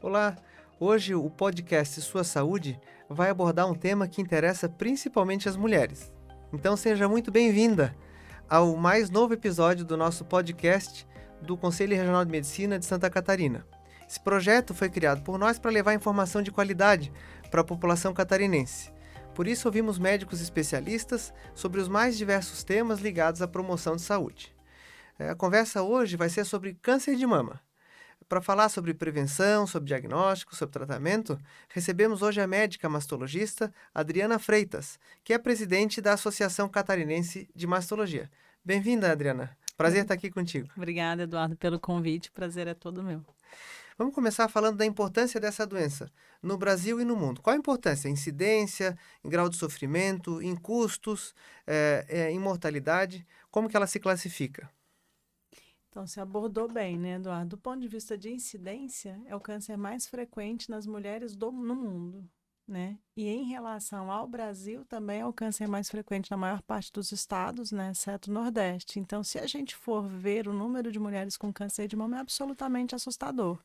Olá! Hoje o podcast Sua Saúde vai abordar um tema que interessa principalmente as mulheres. Então seja muito bem-vinda ao mais novo episódio do nosso podcast do Conselho Regional de Medicina de Santa Catarina. Esse projeto foi criado por nós para levar informação de qualidade para a população catarinense. Por isso ouvimos médicos especialistas sobre os mais diversos temas ligados à promoção de saúde. A conversa hoje vai ser sobre câncer de mama. Para falar sobre prevenção, sobre diagnóstico, sobre tratamento, recebemos hoje a médica mastologista Adriana Freitas, que é presidente da Associação Catarinense de Mastologia. Bem-vinda, Adriana. Prazer estar aqui contigo. Obrigada, Eduardo, pelo convite. Prazer é todo meu. Vamos começar falando da importância dessa doença no Brasil e no mundo. Qual a importância? Incidência, em grau de sofrimento, em custos, em mortalidade? Como que ela se classifica? Então, você abordou bem, né, Eduardo? Do ponto de vista de incidência, é o câncer mais frequente nas mulheres no mundo, né? E em relação ao Brasil, também é o câncer mais frequente na maior parte dos estados, né, exceto o Nordeste. Então, se a gente for ver o número de mulheres com câncer de mama, é absolutamente assustador.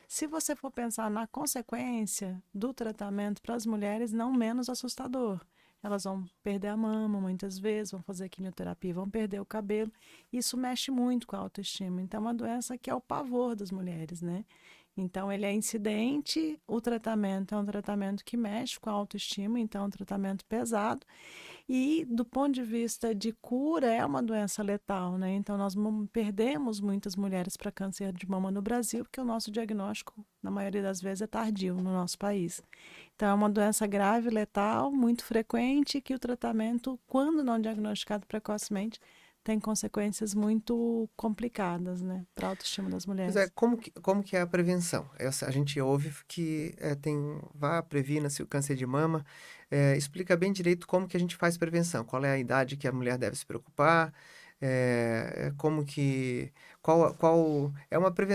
Se você for pensar na consequência do tratamento para as mulheres, não menos assustador. Elas vão perder a mama muitas vezes, vão fazer quimioterapia, vão perder o cabelo. Isso mexe muito com a autoestima. Então, é uma doença que é o pavor das mulheres, né? Então, ele é incidente, o tratamento é um tratamento que mexe com a autoestima, então é um tratamento pesado. E, do ponto de vista de cura, é uma doença letal, né? Então, nós perdemos muitas mulheres para câncer de mama no Brasil, porque o nosso diagnóstico, na maioria das vezes, é tardio no nosso país. Então, é uma doença grave, letal, muito frequente, que o tratamento, quando não diagnosticado precocemente, tem consequências muito complicadas, né, para a autoestima das Pois é, mulheres. como que é a prevenção? A gente ouve que previna-se o câncer de mama. Explica bem direito como que a gente faz prevenção. Qual é a idade que a mulher deve se preocupar? Como que...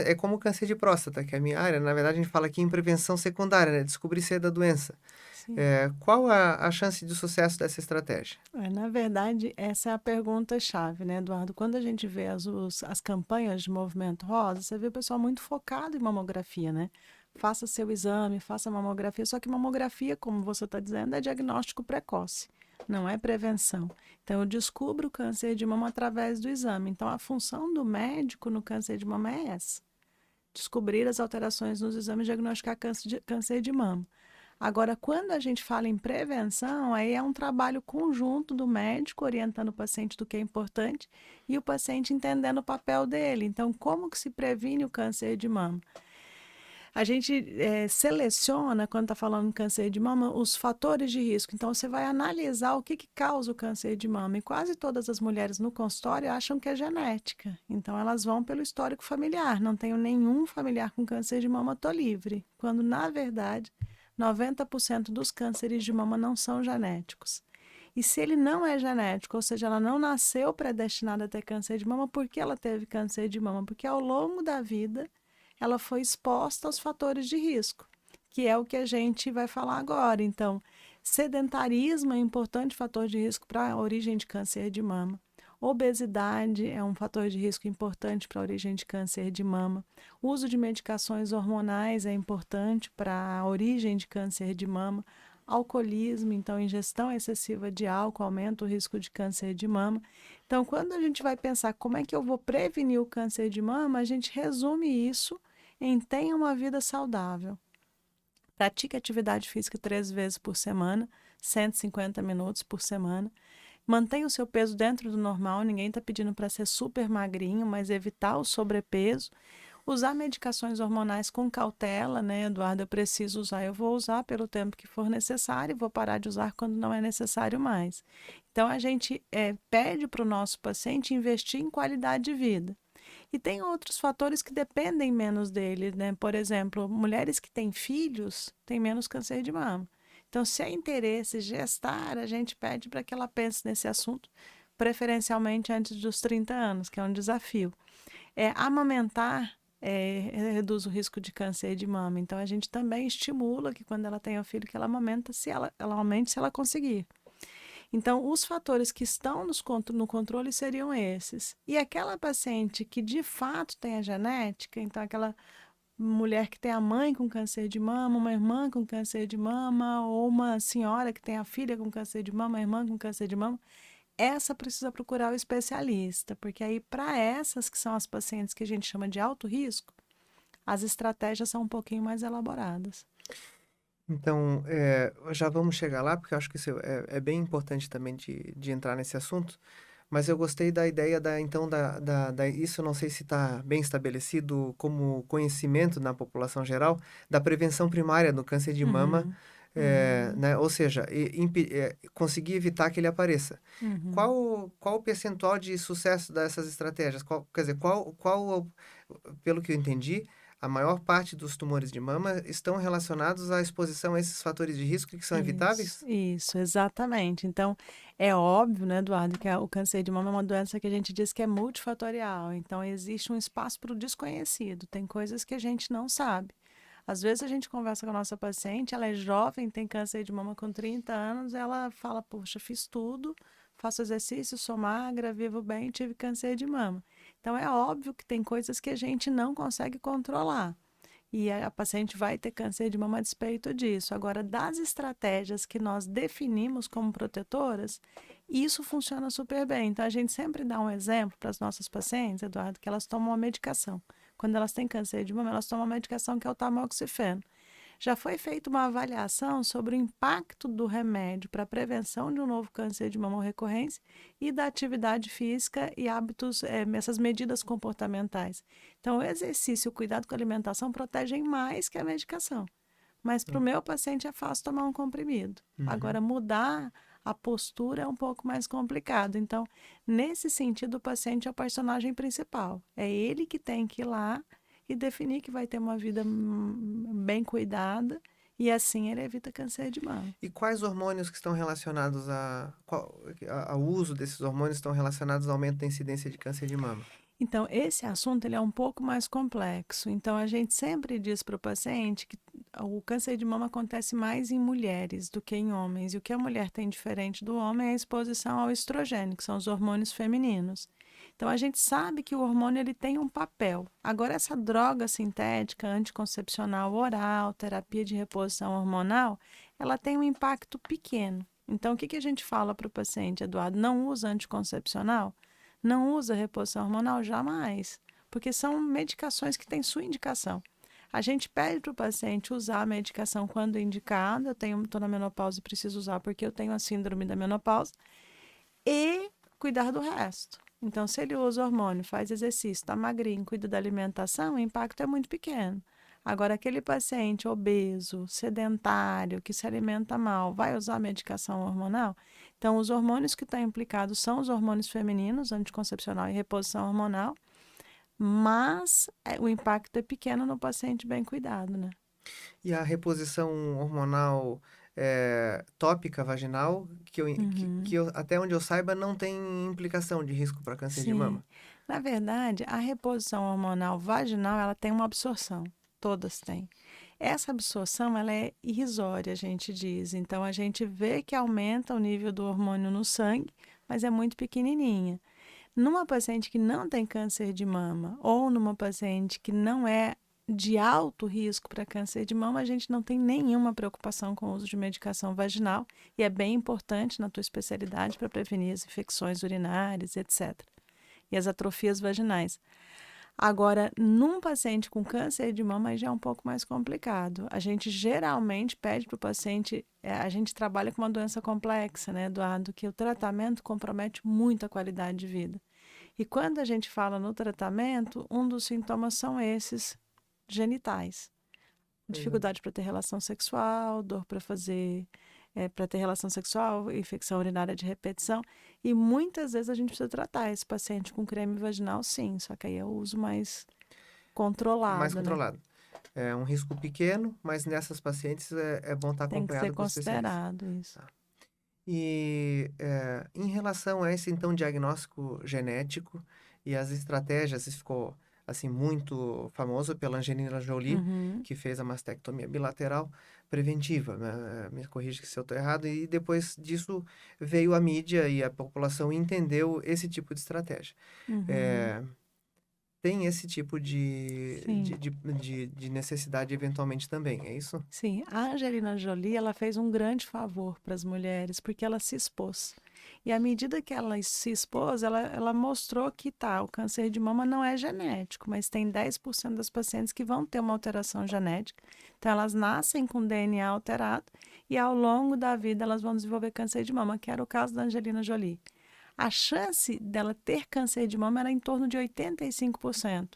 É como o câncer de próstata, que é a minha área. Na verdade, a gente fala aqui em prevenção secundária, né? Descobrir cedo a doença. Sim. Qual a chance de sucesso dessa estratégia? Na verdade, essa é a pergunta-chave, né, Eduardo? Quando a gente vê as campanhas de Movimento Rosa, você vê o pessoal muito focado em mamografia, né? Faça seu exame, faça mamografia. Só que mamografia, como você está dizendo, é diagnóstico precoce, não é prevenção. Então, eu descubro o câncer de mama através do exame. Então, a função do médico no câncer de mama é essa: descobrir as alterações nos exames e diagnosticar câncer de mama. Agora, quando a gente fala em prevenção, aí é um trabalho conjunto do médico orientando o paciente do que é importante e o paciente entendendo o papel dele. Então, como que se previne o câncer de mama? A gente seleciona, quando está falando em câncer de mama, os fatores de risco. Então, você vai analisar o que causa o câncer de mama. E quase todas as mulheres no consultório acham que é genética. Então, elas vão pelo histórico familiar. Não tenho nenhum familiar com câncer de mama, estou livre. Quando, na verdade, 90% dos cânceres de mama não são genéticos. E se ele não é genético, ou seja, ela não nasceu predestinada a ter câncer de mama, por que ela teve câncer de mama? Porque ao longo da vida ela foi exposta aos fatores de risco, que é o que a gente vai falar agora. Então, sedentarismo é um importante fator de risco para a origem de câncer de mama. Obesidade é um fator de risco importante para a origem de câncer de mama. O uso de medicações hormonais é importante para a origem de câncer de mama. Alcoolismo, então, ingestão excessiva de álcool aumenta o risco de câncer de mama. Então, quando a gente vai pensar como é que eu vou prevenir o câncer de mama, a gente resume isso em tenha uma vida saudável. Pratique atividade física 3 vezes por semana, 150 minutos por semana. Mantenha o seu peso dentro do normal, ninguém está pedindo para ser super magrinho, mas evitar o sobrepeso. Usar medicações hormonais com cautela, né, Eduardo? Eu preciso usar, eu vou usar pelo tempo que for necessário e vou parar de usar quando não é necessário mais. Então, a gente pede para o nosso paciente investir em qualidade de vida. E tem outros fatores que dependem menos dele, né? Por exemplo, mulheres que têm filhos têm menos câncer de mama. Então, se é interesse gestar, a gente pede para que ela pense nesse assunto, preferencialmente antes dos 30 anos, que é um desafio. Amamentar reduz o risco de câncer de mama. Então, a gente também estimula que quando ela tenha o filho, que ela amamenta, ela aumente se ela conseguir. Então, os fatores que estão no controle seriam esses. E aquela paciente que de fato tem a genética, então aquela mulher que tem a mãe com câncer de mama, uma irmã com câncer de mama, ou uma senhora que tem a filha com câncer de mama, a irmã com câncer de mama, essa precisa procurar o especialista, porque aí para essas que são as pacientes que a gente chama de alto risco, as estratégias são um pouquinho mais elaboradas. Então, já vamos chegar lá, porque eu acho que isso é bem importante também de entrar nesse assunto. Mas eu gostei da ideia isso eu não sei se está bem estabelecido como conhecimento na população geral, da prevenção primária do câncer de mama, Uhum, uhum, né? Ou seja, conseguir evitar que ele apareça. uhum. Qual o percentual de sucesso dessas estratégias? Quer dizer, pelo que eu entendi, a maior parte dos tumores de mama estão relacionados à exposição a esses fatores de risco que são evitáveis? Isso, exatamente. Então, é óbvio, né, Eduardo, que o câncer de mama é uma doença que a gente diz que é multifatorial. Então, existe um espaço para o desconhecido. Tem coisas que a gente não sabe. Às vezes a gente conversa com a nossa paciente, ela é jovem, tem câncer de mama com 30 anos, ela fala, poxa, fiz tudo, faço exercício, sou magra, vivo bem, tive câncer de mama. Então, é óbvio que tem coisas que a gente não consegue controlar. E a paciente vai ter câncer de mama a despeito disso. Agora, das estratégias que nós definimos como protetoras, isso funciona super bem. Então, a gente sempre dá um exemplo para as nossas pacientes, Eduardo, que elas tomam uma medicação. Quando elas têm câncer de mama, elas tomam uma medicação que é o tamoxifeno. Já foi feita uma avaliação sobre o impacto do remédio para a prevenção de um novo câncer de mama ou recorrência e da atividade física e hábitos, essas medidas comportamentais. Então, o exercício e o cuidado com a alimentação protegem mais que a medicação. Mas para o meu paciente é fácil tomar um comprimido. Uhum. Agora, mudar a postura é um pouco mais complicado. Então, nesse sentido, o paciente é o personagem principal. É ele que tem que ir lá e definir que vai ter uma vida bem cuidada e assim ele evita câncer de mama. E quais hormônios que estão relacionados ao uso desses hormônios estão relacionados ao aumento da incidência de câncer de mama? Então, esse assunto ele é um pouco mais complexo. Então, a gente sempre diz para o paciente que o câncer de mama acontece mais em mulheres do que em homens. E o que a mulher tem diferente do homem é a exposição ao estrogênio, que são os hormônios femininos. Então, a gente sabe que o hormônio ele tem um papel. Agora, essa droga sintética, anticoncepcional oral, terapia de reposição hormonal, ela tem um impacto pequeno. Então, o que a gente fala para o paciente, Eduardo? Não usa anticoncepcional? Não usa reposição hormonal? Jamais. Porque são medicações que têm sua indicação. A gente pede para o paciente usar a medicação quando indicada. Eu estou na menopausa e preciso usar porque eu tenho a síndrome da menopausa. E cuidar do resto. Então, se ele usa hormônio, faz exercício, está magrinho, cuida da alimentação, o impacto é muito pequeno. Agora, aquele paciente obeso, sedentário, que se alimenta mal, vai usar medicação hormonal? Então, os hormônios que estão implicados são os hormônios femininos, anticoncepcional e reposição hormonal, mas o impacto é pequeno no paciente bem cuidado, né? E a reposição hormonal tópica vaginal, Uhum. até onde eu saiba, não tem implicação de risco para câncer de Sim. mama. Na verdade, a reposição hormonal vaginal, ela tem uma absorção. Todas têm. Essa absorção, ela é irrisória, a gente diz. Então, a gente vê que aumenta o nível do hormônio no sangue, mas é muito pequenininha. Numa paciente que não tem câncer de mama ou numa paciente que não é de alto risco para câncer de mama, a gente não tem nenhuma preocupação com o uso de medicação vaginal e é bem importante na tua especialidade para prevenir as infecções urinárias, etc. E as atrofias vaginais. Agora, num paciente com câncer de mama, já é um pouco mais complicado. A gente geralmente pede para o paciente, a gente trabalha com uma doença complexa, né, Eduardo, que o tratamento compromete muito a qualidade de vida. E quando a gente fala no tratamento, um dos sintomas são esses genitais. Pois é. Dificuldade para ter relação sexual, dor para fazer, para ter relação sexual, infecção urinária de repetição. E muitas vezes a gente precisa tratar esse paciente com creme vaginal, sim, só que aí é o uso mais Mais controlado, né? controlado. É um risco pequeno, mas nessas pacientes é bom estar Tem que ser acompanhado com o especialista. considerado isso. Tá. E em relação a esse, então, diagnóstico genético e as estratégias, isso ficou, assim, muito famoso pela Angelina Jolie, Uhum. que fez a mastectomia bilateral preventiva, né? Me corrija se eu estou errado. E depois disso veio a mídia e a população entendeu esse tipo de estratégia. Uhum. É, tem esse tipo Sim, de necessidade eventualmente também, é isso? sim. A Angelina Jolie, ela fez um grande favor para as mulheres, porque ela se expôs. E à medida que ela se expôs, ela mostrou que tá, o câncer de mama não é genético, mas tem 10% das pacientes que vão ter uma alteração genética. Então, elas nascem com DNA alterado e ao longo da vida elas vão desenvolver câncer de mama, que era o caso da Angelina Jolie. A chance dela ter câncer de mama era em torno de 85%.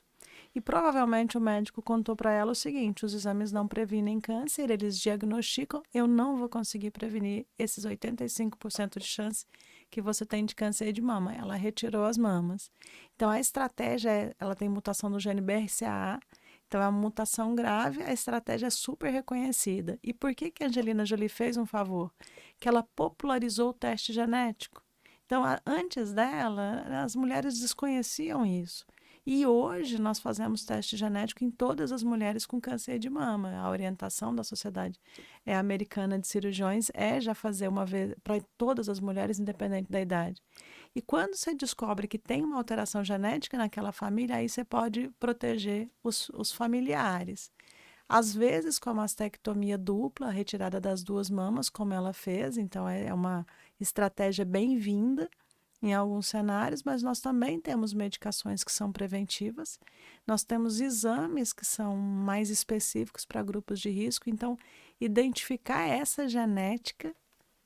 E provavelmente o médico contou para ela o seguinte: os exames não previnem câncer, eles diagnosticam, eu não vou conseguir prevenir esses 85% de chance que você tem de câncer de mama. Ela retirou as mamas. Então a estratégia é, ela tem mutação no gene BRCA, então é uma mutação grave, a estratégia é super reconhecida. E por que que a Angelina Jolie fez um favor? Que ela popularizou o teste genético. Então, antes dela, as mulheres desconheciam isso. E hoje nós fazemos teste genético em todas as mulheres com câncer de mama. A orientação da Sociedade Americana de Cirurgiões é já fazer uma vez para todas as mulheres, independente da idade. E quando você descobre que tem uma alteração genética naquela família, aí você pode proteger os familiares. Às vezes, com a mastectomia dupla, a retirada das duas mamas, como ela fez, então é uma estratégia bem-vinda em alguns cenários, mas nós também temos medicações que são preventivas, nós temos exames que são mais específicos para grupos de risco, então identificar essa genética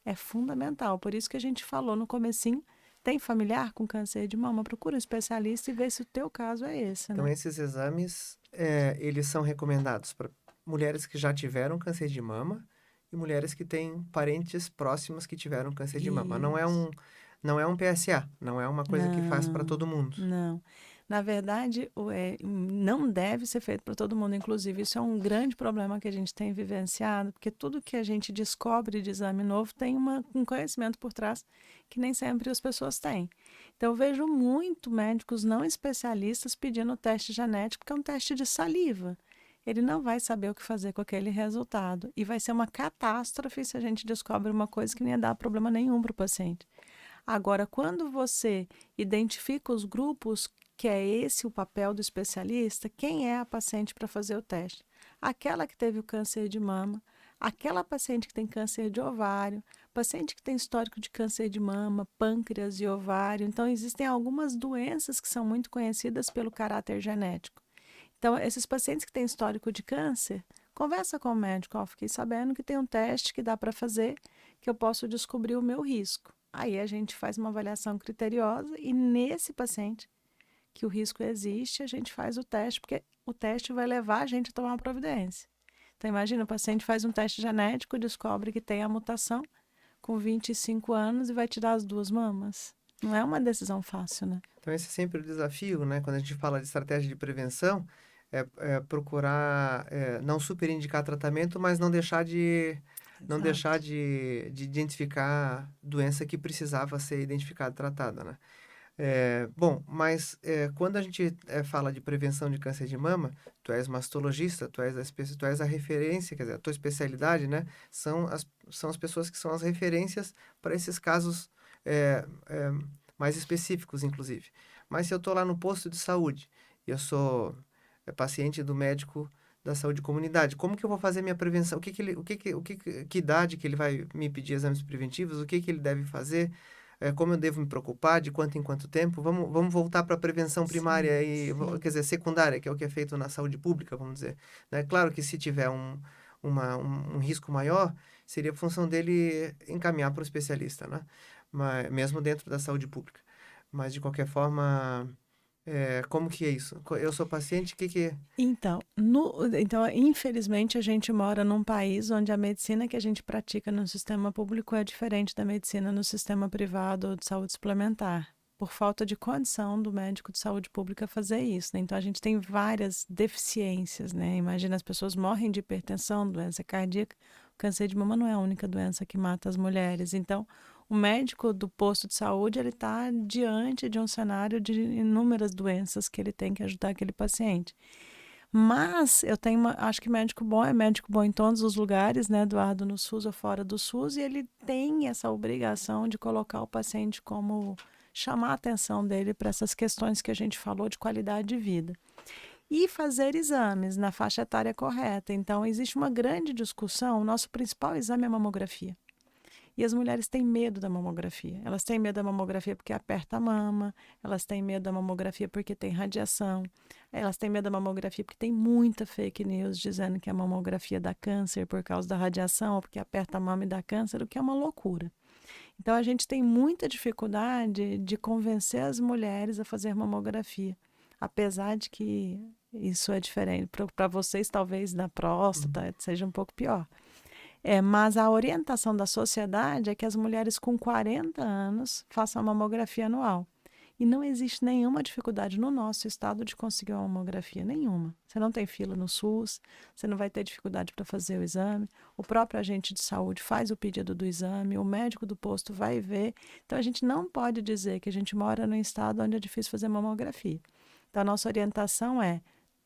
é fundamental. Por isso que a gente falou no comecinho, tem familiar com câncer de mama, procura um especialista e vê se o teu caso é esse, Então, né? esses exames, eles são recomendados para mulheres que já tiveram câncer de mama e mulheres que têm parentes próximos que tiveram câncer de mama. Isso. Não é um PSA, não é uma coisa que faz para Não, todo mundo. não. Na verdade, não deve ser feito para todo mundo. Inclusive, isso é um grande problema que a gente tem vivenciado, porque tudo que a gente descobre de exame novo tem um conhecimento por trás que nem sempre as pessoas têm. Então, eu vejo muito médicos não especialistas pedindo teste genético, que é um teste de saliva. Ele não vai saber o que fazer com aquele resultado. E vai ser uma catástrofe se a gente descobre uma coisa que não ia dar problema nenhum para o paciente. Agora, quando você identifica os grupos, que é esse o papel do especialista, quem é a paciente para fazer o teste? Aquela que teve o câncer de mama, aquela paciente que tem câncer de ovário, paciente que tem histórico de câncer de mama, pâncreas e ovário. Então, existem algumas doenças que são muito conhecidas pelo caráter genético. Então, esses pacientes que têm histórico de câncer, conversa com o médico, ó, fiquei sabendo que tem um teste que dá para fazer, que eu posso descobrir o meu risco. Aí a gente faz uma avaliação criteriosa e nesse paciente que o risco existe, a gente faz o teste, porque o teste vai levar a gente a tomar uma providência. Então, imagina, o paciente faz um teste genético, descobre que tem a mutação com 25 anos e vai tirar as duas mamas. Não é uma decisão fácil, né? Então, esse é sempre o desafio, né? Quando a gente fala de estratégia de prevenção, é procurar não superindicar tratamento, mas não deixar Exato. de identificar doença que precisava ser identificada e tratada, né? Bom, mas quando a gente fala de prevenção de câncer de mama, tu és mastologista, tu és a referência, quer dizer, a tua especialidade, né? São as pessoas que são as referências para esses casos é, é, mais específicos, inclusive. Mas se eu estou lá no posto de saúde e eu sou paciente do médico da saúde comunidade, como que eu vou fazer minha prevenção? Que idade que ele vai me pedir exames preventivos? O que que ele deve fazer? Como eu devo me preocupar, de quanto em quanto tempo? Vamos voltar para a prevenção Sim, primária e, sim. quer dizer, secundária, que é o que é feito na saúde pública, vamos dizer. Né? Claro que se tiver um risco maior, seria função dele encaminhar para o especialista, né? Mas, mesmo dentro da saúde pública. Mas, de qualquer forma, como que é isso? Eu sou paciente, o que que... Então, infelizmente, a gente mora num país onde a medicina que a gente pratica no sistema público é diferente da medicina no sistema privado ou de saúde suplementar, por falta de condição do médico de saúde pública fazer isso, né? Então, a gente tem várias deficiências, né? Imagina, as pessoas morrem de hipertensão, doença cardíaca. O câncer de mama não é a única doença que mata as mulheres. Então, o médico do posto de saúde, ele está diante de um cenário de inúmeras doenças que ele tem que ajudar aquele paciente. Mas eu acho que médico bom é médico bom em todos os lugares, né, Eduardo, no SUS ou fora do SUS, e ele tem essa obrigação de colocar o paciente como chamar a atenção dele para essas questões que a gente falou de qualidade de vida. E fazer exames na faixa etária correta. Então, existe uma grande discussão. O nosso principal exame é a mamografia. E as mulheres têm medo da mamografia. Elas têm medo da mamografia porque aperta a mama, elas têm medo da mamografia porque tem radiação, elas têm medo da mamografia porque tem muita fake news dizendo que a mamografia dá câncer por causa da radiação ou porque aperta a mama e dá câncer, o que é uma loucura. Então, a gente tem muita dificuldade de convencer as mulheres a fazer mamografia, apesar de que isso é diferente. Para vocês, talvez, da próstata seja um pouco pior. Mas a orientação da sociedade é que as mulheres com 40 anos façam a mamografia anual. E não existe nenhuma dificuldade no nosso estado de conseguir uma mamografia, nenhuma. Você não tem fila no SUS, você não vai ter dificuldade para fazer o exame, o próprio agente de saúde faz o pedido do exame, o médico do posto vai ver. Então, a gente não pode dizer que a gente mora num estado onde é difícil fazer mamografia. Então, a nossa orientação é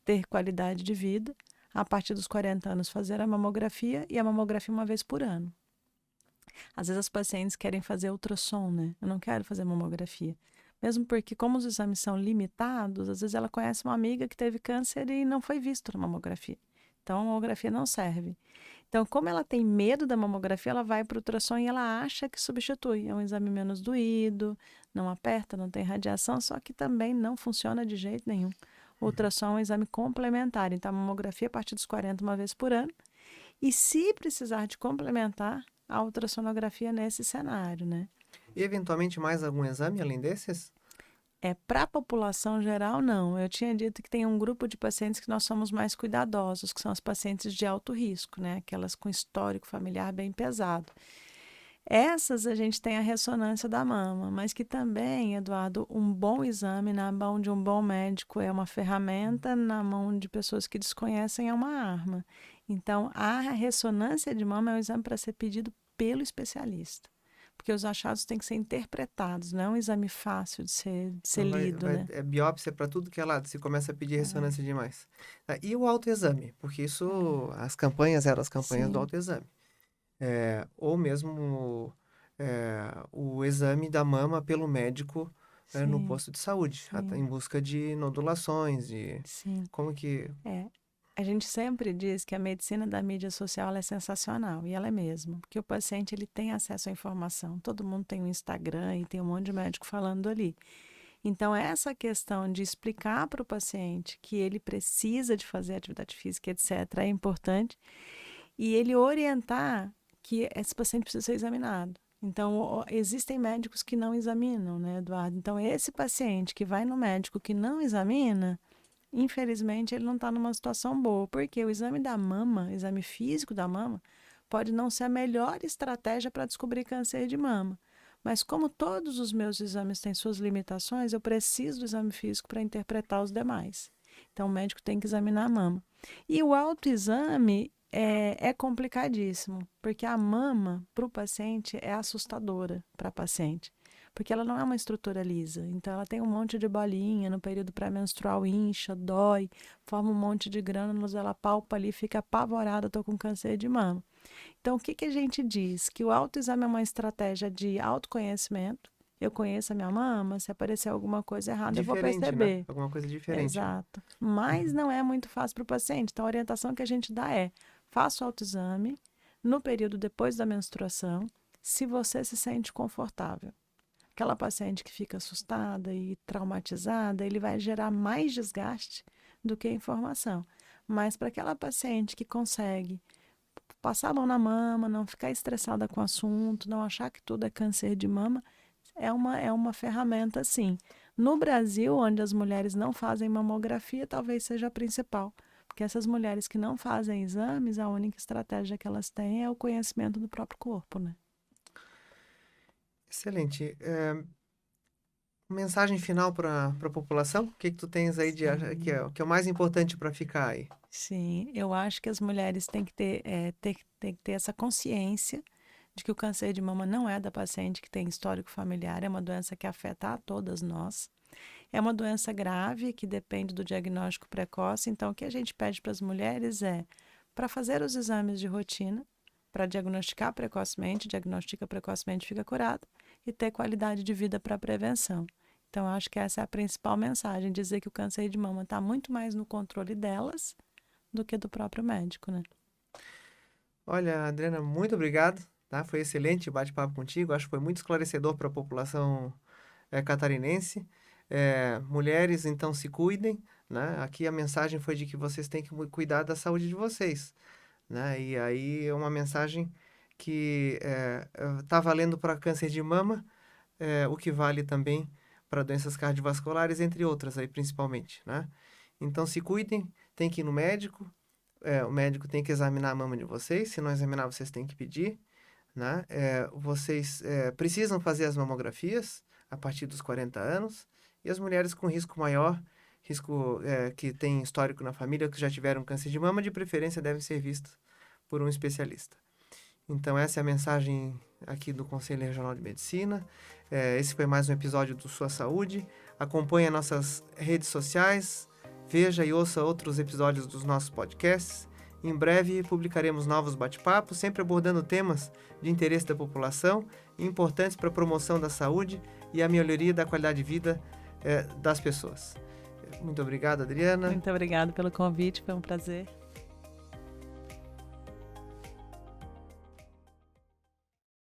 ter qualidade de vida, a partir dos 40 anos fazer a mamografia e a mamografia uma vez por ano. Às vezes as pacientes querem fazer ultrassom, né? Eu não quero fazer mamografia. Mesmo porque, como os exames são limitados, às vezes ela conhece uma amiga que teve câncer e não foi visto na mamografia. Então, a mamografia não serve. Então, como ela tem medo da mamografia, ela vai para o ultrassom e ela acha que substitui. É um exame menos doído, não aperta, não tem radiação, só que também não funciona de jeito nenhum. O ultrassom é um exame complementar, então a mamografia a partir dos 40 uma vez por ano. E se precisar de complementar, a ultrassonografia nesse cenário, né? E eventualmente mais algum exame além desses? Para a população geral, não. Eu tinha dito que tem um grupo de pacientes que nós somos mais cuidadosos, que são as pacientes de alto risco, né? Aquelas com histórico familiar bem pesado. Essas a gente tem a ressonância da mama, mas que também, Eduardo, um bom exame na mão de um bom médico é uma ferramenta, na mão de pessoas que desconhecem é uma arma. Então, a ressonância de mama é um exame para ser pedido pelo especialista, porque os achados têm que ser interpretados, não é um exame fácil de ser lido, né? É biópsia para tudo que é lado, se começa a pedir ressonância demais. E o autoexame? Porque isso, as campanhas eram as campanhas do Sim. autoexame. Ou mesmo o exame da mama pelo médico no Sim, posto de saúde, sim, em busca de nodulações, de sim. como que... A gente sempre diz que a medicina da mídia social ela é sensacional, e ela é mesmo, porque o paciente ele tem acesso à informação. Todo mundo tem um Instagram e tem um monte de médico falando ali. Então, essa questão de explicar para o paciente que ele precisa de fazer atividade física, etc., é importante, e ele orientar que esse paciente precisa ser examinado. Então, existem médicos que não examinam, né, Eduardo? Então, esse paciente que vai no médico que não examina, infelizmente, ele não está numa situação boa, porque o exame da mama, o exame físico da mama, pode não ser a melhor estratégia para descobrir câncer de mama. Mas como todos os meus exames têm suas limitações, eu preciso do exame físico para interpretar os demais. Então, o médico tem que examinar a mama. E o autoexame é complicadíssimo, porque a mama, para o paciente, é assustadora para a paciente. Porque ela não é uma estrutura lisa. Então, ela tem um monte de bolinha no período pré-menstrual, incha, dói, forma um monte de grânulos, ela palpa ali, fica apavorada, estou com câncer de mama. Então, o que que a gente diz? Que o autoexame é uma estratégia de autoconhecimento. Eu conheço a minha mama, se aparecer alguma coisa errada, eu vou Diferente, né? perceber. Alguma coisa diferente. Exato. Mas Uhum. não é muito fácil para o paciente. Então, a orientação que a gente dá é: faça o autoexame no período depois da menstruação, se você se sente confortável. Aquela paciente que fica assustada e traumatizada, ele vai gerar mais desgaste do que informação. Mas para aquela paciente que consegue passar a mão na mama, não ficar estressada com o assunto, não achar que tudo é câncer de mama, é uma ferramenta, sim. No Brasil, onde as mulheres não fazem mamografia, talvez seja a principal. Porque essas mulheres que não fazem exames, a única estratégia que elas têm é o conhecimento do próprio corpo, né? Excelente. Mensagem final para a população? O que que tu tens aí Sim. que é o mais importante para ficar aí? Sim, eu acho que as mulheres têm que ter essa consciência de que o câncer de mama não é da paciente que tem histórico familiar, é uma doença que afeta a todas nós. É uma doença grave que depende do diagnóstico precoce, então o que a gente pede para as mulheres é para fazer os exames de rotina, para diagnosticar precocemente, diagnostica precocemente, fica curado, e ter qualidade de vida para a prevenção. Então, eu acho que essa é a principal mensagem, dizer que o câncer de mama está muito mais no controle delas do que do próprio médico, né? Olha, Adriana, muito obrigado, tá? Foi excelente o bate-papo contigo, acho que foi muito esclarecedor para a população catarinense. Mulheres, então, se cuidem, né? Aqui a mensagem foi de que vocês têm que cuidar da saúde de vocês, né? E aí é uma mensagem que tá valendo para câncer de mama, o que vale também para doenças cardiovasculares, entre outras aí principalmente, né? Então se cuidem, tem que ir no médico, o médico tem que examinar a mama de vocês, se não examinar vocês têm que pedir, né? Vocês precisam fazer as mamografias a partir dos 40 anos, e as mulheres com risco maior, que tem histórico na família, que já tiveram câncer de mama, de preferência devem ser vistas por um especialista. Então essa é a mensagem aqui do Conselho Regional de Medicina. Esse foi mais um episódio do Sua Saúde. Acompanhe nossas redes sociais, veja e ouça outros episódios dos nossos podcasts. Em breve publicaremos novos bate-papos, sempre abordando temas de interesse da população e importantes para a promoção da saúde e a melhoria da qualidade de vida das pessoas. Muito obrigado, Adriana. Muito obrigada pelo convite, foi um prazer.